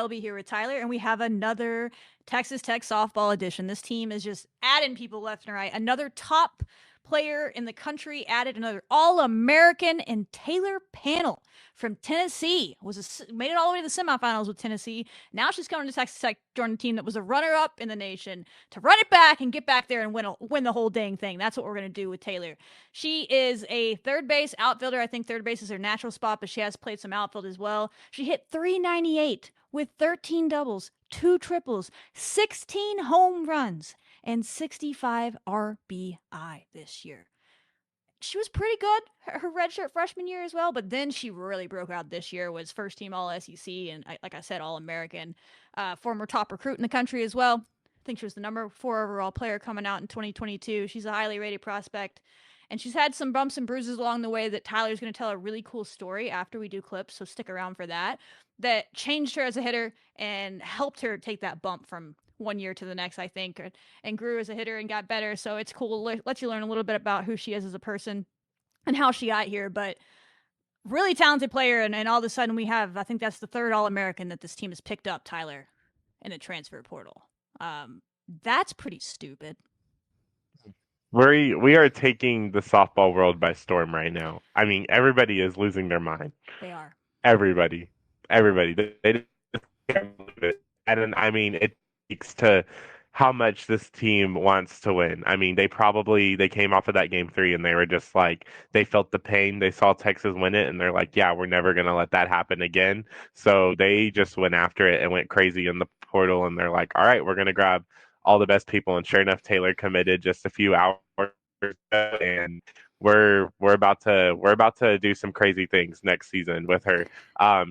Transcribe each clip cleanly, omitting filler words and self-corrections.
I'll be here with Tyler, and we have another Texas Tech softball edition. This team is just adding people left and right. Another top player in the country added, another All-American, and Taylor Pannell from Tennessee made it all the way to the semifinals with Tennessee. Now she's coming to Texas Tech, joining a team that was a runner-up in the nation to run it back and get back there and win the whole dang thing. That's what we're going to do with Taylor. She is a third base outfielder. I think third base is her natural spot, but she has played some outfield as well. She hit .398 with 13 doubles, 2 triples, 16 home runs, and 65 RBI this year. She was pretty good her redshirt freshman year as well, but then she really broke out this year, was first team All-SEC, and like I said, All-American, former top recruit in the country as well. I think she was the number 4 overall player coming out in 2022. She's a highly rated prospect. And she's had some bumps and bruises along the way that Tyler's going to tell a really cool story after we do clips, so stick around for that. That changed her as a hitter and helped her take that bump from one year to the next, I think, and grew as a hitter and got better. So it's cool. Let you learn a little bit about who she is as a person and how she got here. But really talented player, and all of a sudden we have, I think that's the third All-American that this team has picked up, Tyler, in the transfer portal. That's pretty stupid. We are taking the softball world by storm right now. I mean, everybody is losing their mind. They are. Everybody. They just can't believe it. And I mean, it speaks to how much this team wants to win. I mean, they came off of that game 3 and they were just like, they felt the pain. They saw Texas win it and they're like, yeah, we're never going to let that happen again. So they just went after it and went crazy in the portal, and they're like, all right, we're going to grab all the best people. And sure enough, Taylor committed just a few hours ago, and we're about to do some crazy things next season with her.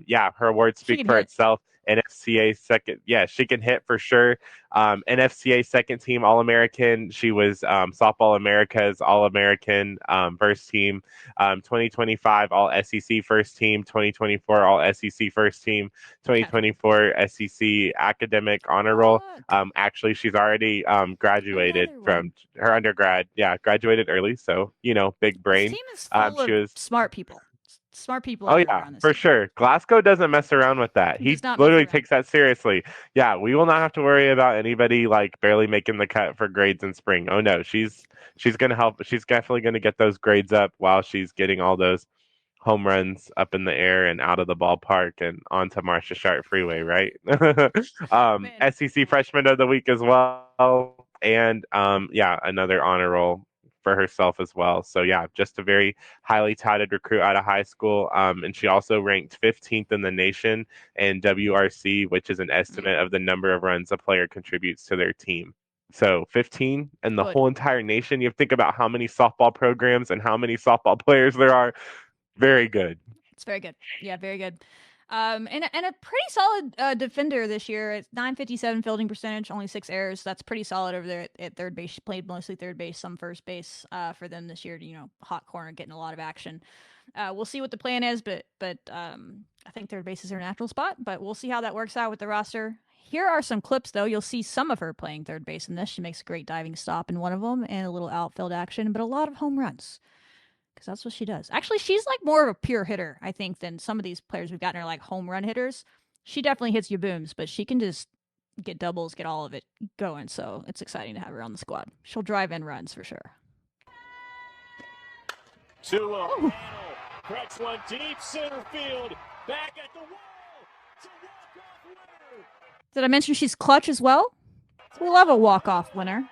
Yeah, her awards speak for itself. NFCA second, yeah, she can hit for sure. NFCA second team All American. She was Softball America's All American first team. 2025 All SEC first team. 2024 All SEC first team. 2024 SEC Academic Honor Roll. Actually, she's already graduated from her undergrad. Yeah, graduated early, so big brain. This team is full of smart people. Smart people. Oh yeah, for sure. Glasgow doesn't mess around with that. He literally takes that seriously. Yeah, we will not have to worry about anybody like barely making the cut for grades in spring. Oh no, she's gonna help. She's definitely gonna get those grades up while she's getting all those home runs up in the air and out of the ballpark and onto Marcia Sharp Freeway, right? SEC Freshman of the Week as well, and yeah, another honor roll for herself as well. So yeah, just a very highly touted recruit out of high school. And she also ranked 15th in the nation in WRC, which is an estimate of the number of runs a player contributes to their team. So 15 in the whole entire nation. You think about how many softball programs and how many softball players there are. Very good. It's very good. Yeah, very good. And a pretty solid defender this year. It's .957 fielding percentage, only 6 errors. That's pretty solid over there at third base. She played mostly third base, some first base for them this year. Hot corner, getting a lot of action. We'll see what the plan is, but I think third base is her natural spot. But we'll see how that works out with the roster. Here are some clips, though. You'll see some of her playing third base in this. She makes a great diving stop in one of them and a little outfield action, but a lot of home runs. Because that's what she does. Actually, she's like more of a pure hitter, I think, than some of these players we've gotten her like home run hitters. She definitely hits you booms, but she can just get doubles, get all of it going. So it's exciting to have her on the squad. She'll drive in runs for sure. 2-0. Cracks one deep center field. Back at the wall. It's a walk-off winner. Did I mention she's clutch as well? We love a walk-off winner.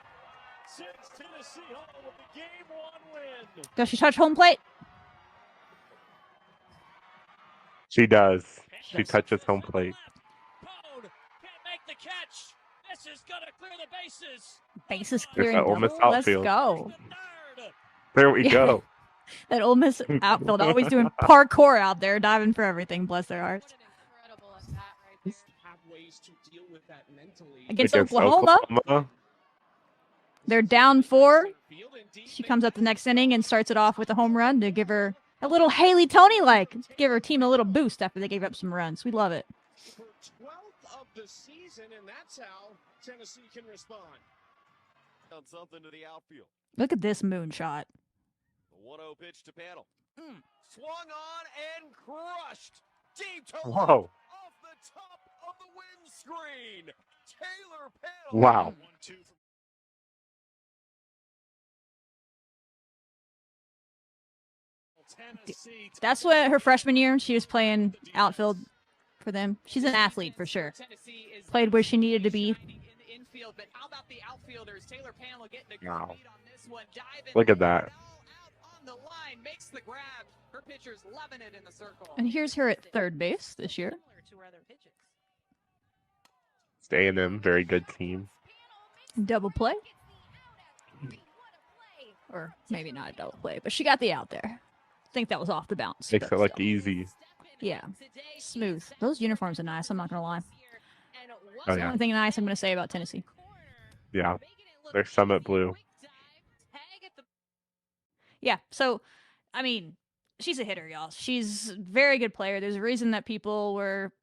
Tennessee home with the game-1 win. Does she touch home plate? She does. She touches home plate. Code can't make the catch. This is gonna clear the bases. Bases clearing double. Let's go. There we go. That Ole Miss outfield always doing parkour out there, diving for everything. Bless their hearts. Against Oklahoma. They're down 4. She comes up the next inning and starts it off with a home run to give her a little Haley Tony-like. Give her team a little boost after they gave up some runs. We love it. 12th of the season, and that's how Tennessee can respond. Something to the outfield. Look at this moonshot. 1-0 pitch to Pannell. Swung on and crushed. Deep to Whoa. off the top of the screen. Taylor Pannell. Wow. That's what her freshman year, she was playing outfield for them. She's an athlete for sure. Played where she needed to be. Wow. Look at that. And here's her at third base this year. It's A&M, very good team. Double play. Or maybe not a double play, but she got the out there. I think that was off the bounce. Makes it look still. easy. Yeah. Smooth. Those uniforms are nice, I'm not going to lie. Oh, That's the yeah. only thing nice I'm going to say about Tennessee. Yeah. They're Summit Blue. Yeah, so, I mean, she's a hitter, y'all. She's a very good player. There's a reason that people were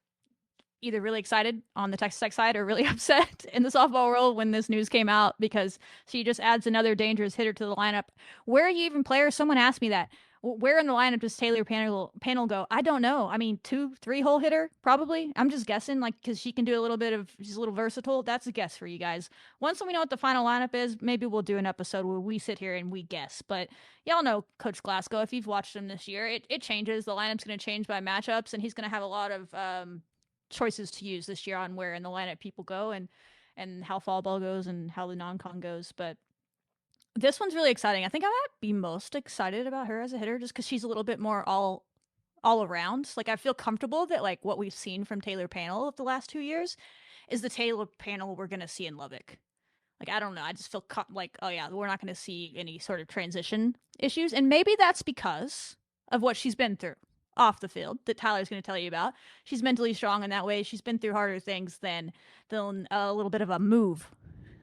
either really excited on the Texas Tech side or really upset in the softball world when this news came out because she just adds another dangerous hitter to the lineup. Where are you even play her? Someone asked me that. Where in the lineup does Taylor Pannell go? I don't know. I mean, 2-3 hole hitter probably. I'm just guessing, like, because she can do a little bit of. She's a little versatile. That's a guess for you guys. Once we know what the final lineup is, maybe we'll do an episode where we sit here and we guess. But y'all know Coach Glasgow. If you've watched him this year, it changes. The lineup's going to change by matchups, and he's going to have a lot of choices to use this year on where in the lineup people go and how fall ball goes and how the non-con goes. But this one's really exciting. I think I might be most excited about her as a hitter just because she's a little bit more all around. Like I feel comfortable that like what we've seen from Taylor Pannell of the last 2 years is the Taylor Pannell we're gonna see in Lubbock. Like I don't know, I just feel like oh yeah, we're not gonna see any sort of transition issues, and maybe that's because of what she's been through off the field that Tyler's going to tell you about. She's mentally strong in that way. She's been through harder things than a little bit of a move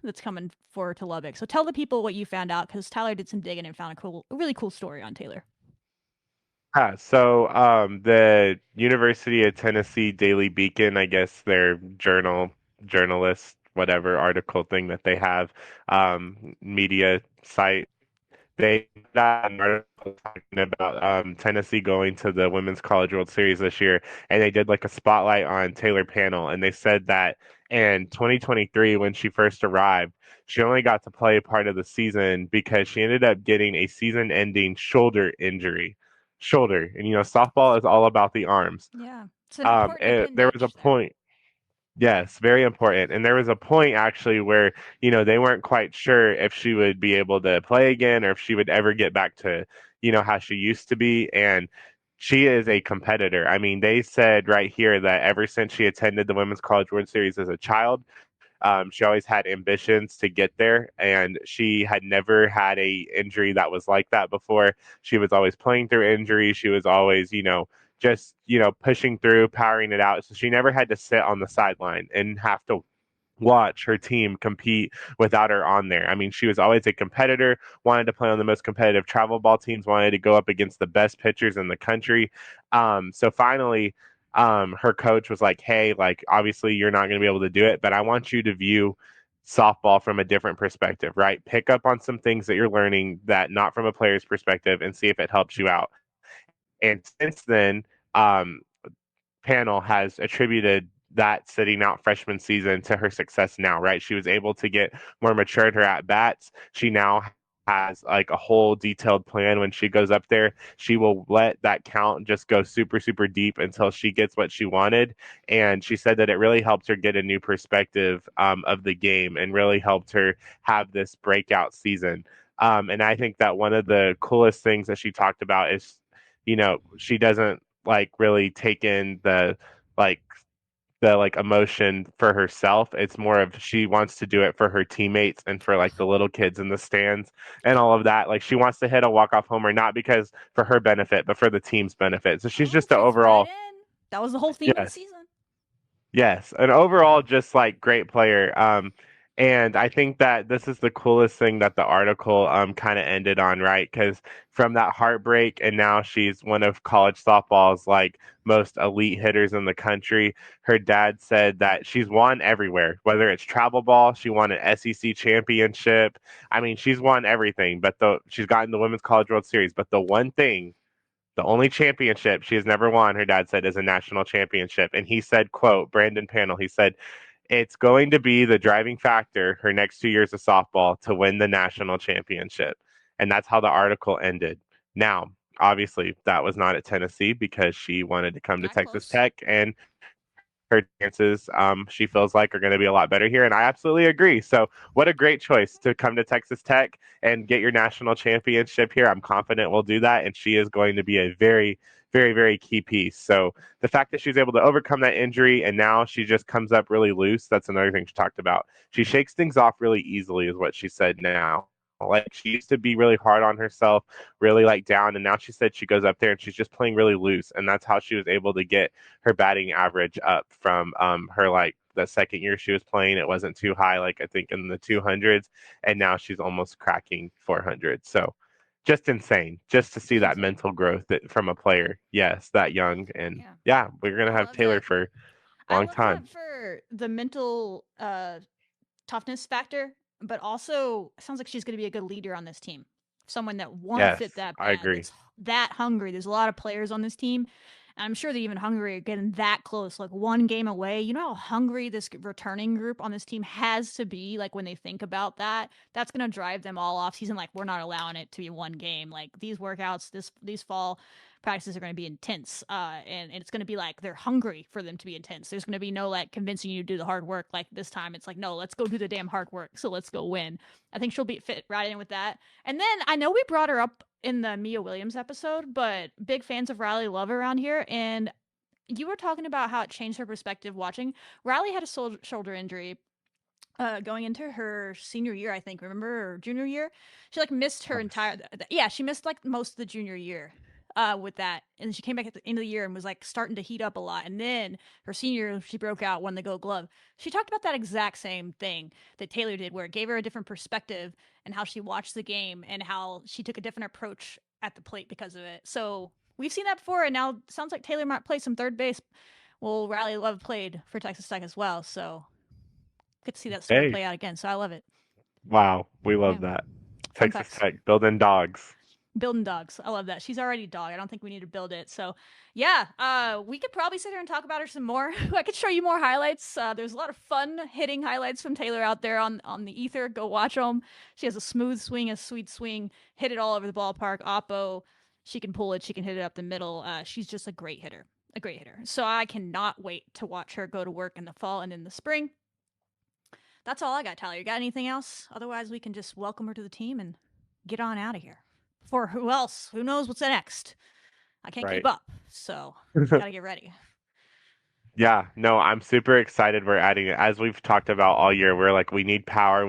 that's coming for her to Lubbock. So tell the people what you found out because Tyler did some digging and found a really cool story on Taylor. So the University of Tennessee Daily Beacon, I guess their journalist, whatever article thing that they have, media site, they got an article talking about Tennessee going to the Women's College World Series this year, and they did like a spotlight on Taylor Pannell, and they said that in 2023, when she first arrived, she only got to play part of the season because she ended up getting a season-ending shoulder injury. Shoulder, and softball is all about the arms. Yeah, it's an important There was a point. Yes, very important. And there was a point actually where, they weren't quite sure if she would be able to play again or if she would ever get back to, how she used to be. And she is a competitor. I mean, they said right here that ever since she attended the Women's College World Series as a child, she always had ambitions to get there, and she had never had a injury that was like that before. She was always playing through injury. She was always, just pushing through, powering it out. So she never had to sit on the sideline and have to watch her team compete without her on there. I mean, she was always a competitor, wanted to play on the most competitive travel ball teams, wanted to go up against the best pitchers in the country. So finally, her coach was like, hey, like, obviously you're not going to be able to do it, but I want you to view softball from a different perspective, right? Pick up on some things that you're learning that not from a player's perspective and see if it helps you out. And since then, Pannell has attributed that sitting out freshman season to her success now, right? She was able to get more mature at her at bats. She now has like a whole detailed plan when she goes up there. She will let that count just go super, super deep until she gets what she wanted. And she said that it really helped her get a new perspective of the game and really helped her have this breakout season. And I think that one of the coolest things that she talked about is, she doesn't like really take in like the emotion for herself. It's more of she wants to do it for her teammates and for like the little kids in the stands and all of that. Like she wants to hit a walk-off homer not because for her benefit, but for the team's benefit. So she's just the overall. That was the whole theme of the Yes. season. Yes, an overall just like great player. And I think that this is the coolest thing that the article kind of ended on, right? Because from that heartbreak, and now she's one of college softball's like most elite hitters in the country. Her dad said that she's won everywhere, whether it's travel ball, she won an SEC championship. I mean, she's won everything, but she's gotten the Women's College World Series. But the one thing The only championship she has never won, her dad said, is a national championship. And he said, quote, Brandon Pannell, he said, it's going to be the driving factor her next 2 years of softball to win the national championship. And that's how the article ended. Now, obviously, that was not at Tennessee because she wanted to come to Not Texas close. Tech, and her chances, she feels like, are going to be a lot better here. And I absolutely agree. So, what a great choice to come to Texas Tech and get your national championship here. I'm confident we'll do that. And she is going to be a very, very, very key piece. So, the fact that she was able to overcome that injury and now she just comes up really loose, that's another thing she talked about. She shakes things off really easily, is what she said now. Like, she used to be really hard on herself, really like down, and now she said she goes up there and she's just playing really loose, and that's how she was able to get her batting average up from her, like, the second year she was playing. It wasn't too high, like I think in the 200s, and now she's almost cracking 400. So just insane, just to see Just that insane. mental growth from a player. Yes, that young, and Yeah. yeah, we're gonna I have love Taylor that. for a I long love that time. for the mental toughness factor, but also it sounds like she's going to be a good leader on this team. Someone that wants Yes, it that I bad, agree. that's that hungry. There's a lot of players on this team. And I'm sure they're even hungry getting that close, like one game away. You know how hungry this returning group on this team has to be, like when they think about that? That's going to drive them all off season. Like, we're not allowing it to be one game. Like, these workouts, these fall practices are going to be intense, and it's going to be like they're hungry for them to be intense. There's going to be no like convincing you to do the hard work. Like this time, it's like, no, let's go do the damn hard work. So let's go win. I think she'll be fit right in with that. And then I know we brought her up in the Mia Williams episode, but big fans of Riley Love around here, and you were talking about how it changed her perspective watching. Riley had a shoulder injury going into her senior year, I think. Remember, or junior year, she like missed her entire. Yeah, she missed like most of the junior year with that, and she came back at the end of the year and was like starting to heat up a lot. And then her senior year, she broke out, won the Gold Glove. She talked about that exact same thing that Taylor did, where it gave her a different perspective and how she watched the game and how she took a different approach at the plate because of it. So we've seen that before, and now it sounds like Taylor might play some third base. Well, Riley Love played for Texas Tech as well, so get to see that story Hey, play out again. So I love it. wow, we love Yeah. that. Fun Texas facts. Tech building dogs. Building dogs. I love that. She's already a dog. I don't think we need to build it. So yeah, we could probably sit here and talk about her some more. I could show you more highlights. There's a lot of fun hitting highlights from Taylor out there on the ether. Go watch them. She has a smooth swing, a sweet swing, hit it all over the ballpark. Oppo, she can pull it. She can hit it up the middle. She's just a great hitter. A great hitter. So I cannot wait to watch her go to work in the fall and in the spring. That's all I got, Tyler. You got anything else? Otherwise, we can just welcome her to the team and get on out of here. For who else? Who knows what's next? I can't keep Right. up, so gotta get ready. Yeah, no, I'm super excited we're adding it. As we've talked about all year, we're like, we need power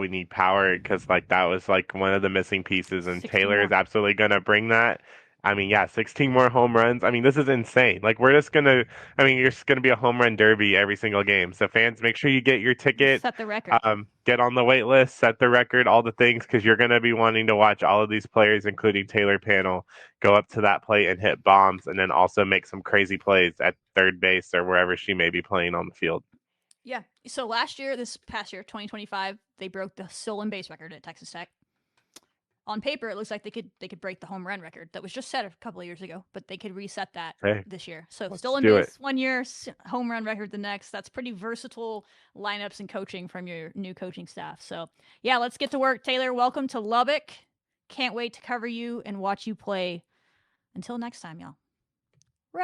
because like that was like one of the missing pieces, and 16 Taylor is more. absolutely gonna bring that. I mean, yeah, 16 more home runs. I mean, this is insane. Like we're just gonna, I mean, you're just gonna be a home run derby every single game. So fans, make sure you get your ticket, Set the record. get on the wait list, set the record, all the things, because you're gonna be wanting to watch all of these players, including Taylor Pannell, go up to that plate and hit bombs, and then also make some crazy plays at third base or wherever she may be playing on the field. Yeah. So last year, this past year, 2025, they broke the stolen base record at Texas Tech. On paper, it looks like they could break the home run record that was just set a couple of years ago, but they could reset that Hey, this year. So let's stolen do it. base one year, home run record the next. That's pretty versatile lineups and coaching from your new coaching staff. So yeah, let's get to work. Taylor, welcome to Lubbock. Can't wait to cover you and watch you play. Until next time, y'all.